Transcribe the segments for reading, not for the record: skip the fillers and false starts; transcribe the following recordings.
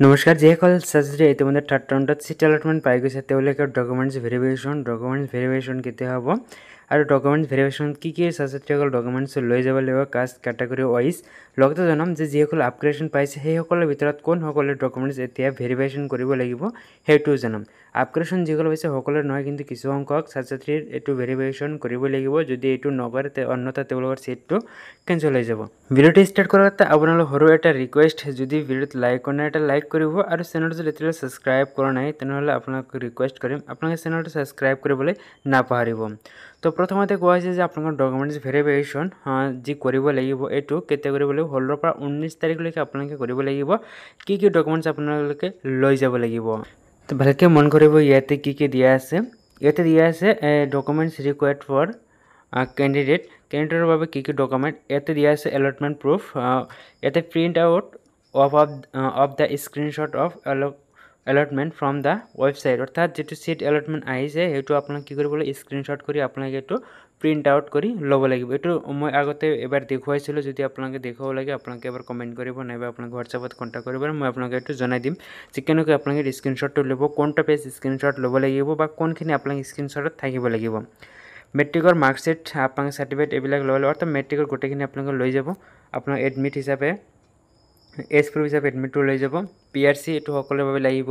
নমস্কাৰ যিসকল ছাত্ৰী ইতিমধ্যে থাৰ্ড ৰাউণ্ডত চিট এলটমেণ্ট পাই গৈছে তেওঁলোকৰ ডকুমেণ্টছ ভেৰিফিকেশ্যন কেতিয়া হ'ব আৰু ডকুমেণ্টছ ভেৰিফিকেশ্যন কি ছাত্ৰীসকল ডকুমেণ্টছ লৈ যাব লাগিব কাষ্ট কেটেগৰী ৱাইজ লগতে জনাম যে যিসকল আপগ্ৰেডেশ্যন পাইছে সেইসকলৰ ভিতৰত কোনসকলে ডকুমেণ্টছ এতিয়া ভেৰিফিকেশ্যন কৰিব লাগিব সেইটো জনাম আপগ্ৰেডেশ্যন যিসকল পাইছে সকলোৰে নহয় কিন্তু কিছু সংখ্যক ছাত্ৰীৰ এইটো ভেৰিফিকেশ্যন কৰিব লাগিব যদি এইটো নকৰে অন্যথা তেওঁলোকৰ চিটটো কেঞ্চেল হৈ যাব ভিডিঅ'টো ষ্টাৰ্ট কৰাৰ আগতে আপোনালোক সৰু এটা ৰিকুৱেষ্ট যদি ভিডিঅ'ত লাইক কৰা নাই এটা লাইক কৰিব আৰু চেনেলটো যেতিয়া সাবস্ক্ৰাইব কৰা নাই তেনেহলে আপোনাক ৰিকুৱেষ্ট কৰিম আপোনালোকে চেনেলটো সাবস্ক্ৰাইব কৰিবলৈ নাপাহৰিব তো প্ৰথমতে কোৱা হৈছে যে আপোনালোকৰ ডকুমেণ্টছ ভেৰিফিকেশ্যন যি কৰিব লাগিব এইটো কেতিয়া কৰিব লাগিব 16 পৰা 19 তাৰিখলৈকে আপোনালোকে কৰিব লাগিব কি ডকুমেণ্টছ আপোনালোকে লৈ যাব লাগিব তো ভালকৈ মন কৰিব ইয়াতে কি দিয়া আছে ইয়াতে দিয়া আছে ডকুমেণ্টছ ৰিকোয়াৰ্ড ফৰ ক্যান্ডিডেটৰ বাবে কি ডকুমেণ্ট ইয়াতে দিয়া আছে এলটমেণ্ট প্ৰুফ ইয়াতে print out of the screenshot of allotment from the website অৰ্থাৎ যেটো সিট allotment আহিছে হেতু আপোনাক কি কৰিব লাগিব স্ক্ৰিনশ্বট কৰি আপোনাক এটো প্ৰিন্ট আউট কৰি ল'ব লাগিব এটো মই আগতে এবাৰ দেখুৱাইছিল যদি আপোনাক দেখাব লাগে আপোনাক এবাৰ কমেন্ট কৰিব নাইবা আপোনাক WhatsApp-ত কন্টাক্ট কৰিব মই আপোনাক এটো জনাই দিম যে কেনেকৈ আপোনাক স্ক্ৰিনশ্বটটো ল'ব কোনটা পেজ স্ক্ৰিনশ্বট ল'ব লাগিব বা কোনখিনি আপোনাক স্ক্ৰিনশ্বটত থাকিব লাগিব মেট্ৰিকৰ মাৰ্কশিট আপোনাক সাৰ্টিফিকেট এবিলাক ল'ব অৰ্থাৎ মেট্ৰিকৰ গোটেইখিনি আপোনাক লৈ যাব আপোনাৰ এডমিট হিচাপে এজ প্ৰুফ হিচাপে এডমিট লৈ যাব পিআৰসি এটো সকলোৰ বাবে লাগিব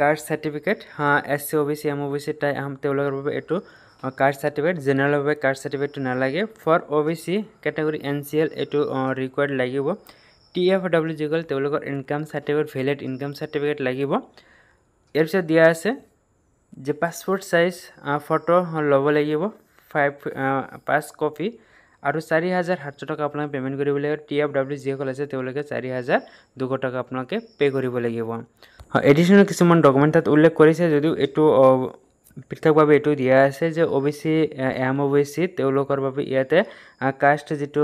caste certificate SC OBC MOBC টাই তেওঁলোকৰ বাবে এটো কাষ্ট সাৰ্টিফিকেট জেনাৰেল বাবে কাষ্ট সাৰ্টিফিকেটটো নালাগে ফৰ ওবিসি ক্যাটাগৰী এনসিএল এটো ৰিকোয়াৰ্ড লাগিব টিএফডব্লিউ যিসকল তেওঁলোকৰ income certificate valid income certificate লাগিব ইয়াৰ পিছত দিয়া আছে যে পাসপোৰ্ট সাইজ ফটো ল'ব লাগিব 5 কপি আৰু 4700 টকা আপোনাক পেমেন্ট কৰিব লাগিব টিএফডব্লিউ যিসকল আছে তেওঁলোকে 4200 টকা আপোনাক পে কৰিব লাগিব এডিশনাল কিছুমান ডকুমেন্ট তাত উল্লেখ কৰিছে যদিও এটো পৃথকভাৱে এটো দিয়া আছে যে ওবিসি এমওবিসি তেওঁলোকৰ বাবে ইয়াতে কাষ্ট যেটো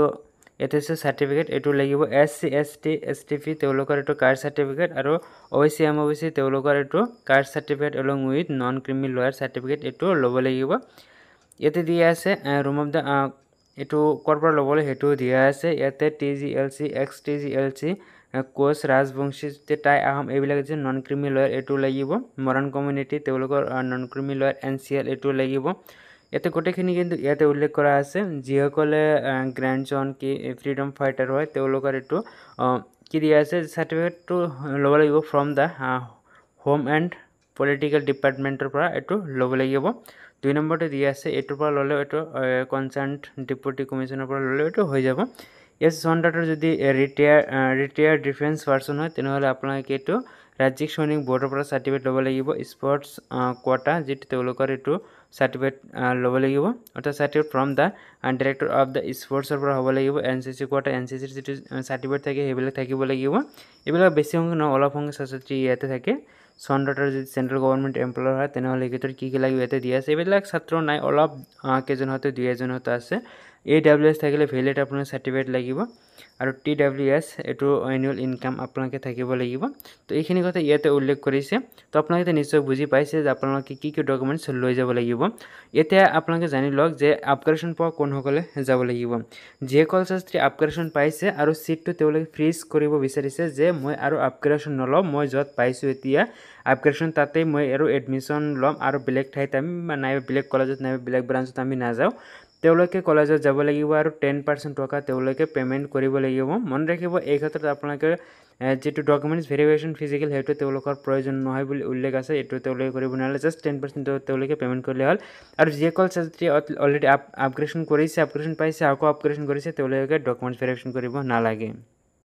এটেচ সাৰ্টিফিকেট এটো লাগিব এসসি এসটি এসটিপি তেওঁলোকৰ এটো কাষ্ট সাৰ্টিফিকেট আৰু ওবিসি এমওবিসি তেওঁলোকৰ এটো caste certificate along with non criminal layer certificate এটো ল'ব লাগিব ইয়াতে দিয়া আছে ৰুম অফ দা এটো কৰপৰা ল'বলৈ হেতু দিয়া আছে ইয়াতে টিজিএলসি এক্সটিজিএলসি কোচ ৰাজবংশী টাই আহম এইবিলাক যে নন ক্ৰিমিনেল লয়াৰ এটো লাগিব মৰাণ কমিউনিটি তেওঁলোকৰ নন ক্ৰিমিনেল লয়াৰ এনসিএল এটো লাগিব ইয়াতে গোটেইখিনি কিন্তু ইয়াতে উল্লেখ কৰা আছে যিসকলে গ্ৰাণ্ডজন কি ফ্ৰীডম ফাইটাৰ হয় তেওঁলোকৰ এটো কি দিয়া আছে সাৰ্টিফিকেটটো ল'ব লাগিব from the home and political ডিপাৰ্টমেন্টৰ পৰা এটো ল'ব লাগিব 2 নম্বৰতে দিয়া আছে এটোৰ পৰা ল'লে এটো কনসাৰ্নড ডেপুটি কমিশনাৰ পৰা ল'লে এটো হৈ যাব এস সন্ডাটাৰ যদি ৰিটায়াৰ্ড ডিফেন্স পাৰসন হয় তেনেহলে আপোনাক এটো ৰাজ্যিক সৈনিক বৰ্ডৰ পৰা সাৰ্টিফিকেট ল'ব লাগিব স্পৰ্টছ কোটা যেটো তেওঁলোকৰ এটো সাৰ্টিফিকেট ল'ব লাগিব অৰ্থাৎ certificate from the director of the স্পৰ্টছৰ পৰা হ'ব লাগিব এনসিসি কোটা এনসিসিৰ যেটো সাৰ্টিফিকেট থাকে হেবিলাক থাকিব লাগিব এবিলাক বেছি সংখ্যক অলপ সংখ্যক ছাত্ৰী ইয়াতে থাকে সন্ডাটাৰ যদি সেন্ট্ৰাল গভৰ্নমেন্ট এমপ্লয়াৰ হয় তেনেহলে একেতৰ কি লাগিব ইয়াতে দিয়া আছে এবিলাক ছাত্ৰ নাই অলপ কেজন হতে দুই এজন হতে আছে এডব্লিউএছ থাকিলে ভ্যালিড আপোনাৰ সাৰ্টিফিকেট লাগিব আৰু টিডব্লিউএছ এটো এনুৱেল ইনকাম আপোনাকে থাকিব লাগিব তো এইখিনি কথা ইয়াতে উল্লেখ কৰিছে তো আপোনালোকে নিশ্চয় বুজি পাইছে যে আপোনালোকে কি ডকুমেণ্টছ লৈ যাব লাগিব এতিয়া আপোনালোকে জানি লওক যে আপগ্ৰেডেশ্যন পোৱা কোনসকলে যাব লাগিব যিসকল ছাত্ৰী আপগ্ৰেডেশ্যন পাইছে আৰু সিটটো তেওঁলোকে ফ্ৰিজ কৰিব বিচাৰিছে যে মই আৰু আপগ্ৰেডেশ্যন নলম মই যত পাইছো এতিয়া আপগ্ৰেডেশ্যন তাতে মই আৰু এডমিশন লম আৰু বেলেগ ঠাইত আমি নাই বেলেগ কলেজত নাই বেলেগ ব্ৰাঞ্চত আমি নাযাও তেওঁলোকে কলেজত যাব লাগিব আৰু 10% টকা তেওঁলোকে পেমেন্ট কৰিব লাগিব মন ৰাখিব এই ক্ষেত্ৰত আপোনালোকে যেটো ডকুমেণ্টছ ভেৰিফিকেশ্যন ফিজিক্যাল হেতু তেওঁলোকৰ প্ৰয়োজন নহয় বুলি উল্লেখ আছে এটো তেওঁলোকে কৰিব নালাগে জাস্ট 10% তেওঁলোকে পেমেন্ট কৰিলে হল আৰু যিসকল ছাত্ৰী অলৰেডি আপগ্ৰেডেশ্যন কৰিছে আপগ্ৰেডেশ্যন পাইছে আকৌ আপগ্ৰেডেশ্যন কৰিছে তেওঁলোকে ডকুমেণ্টছ ভেৰিফিকেশ্যন কৰিব নালাগে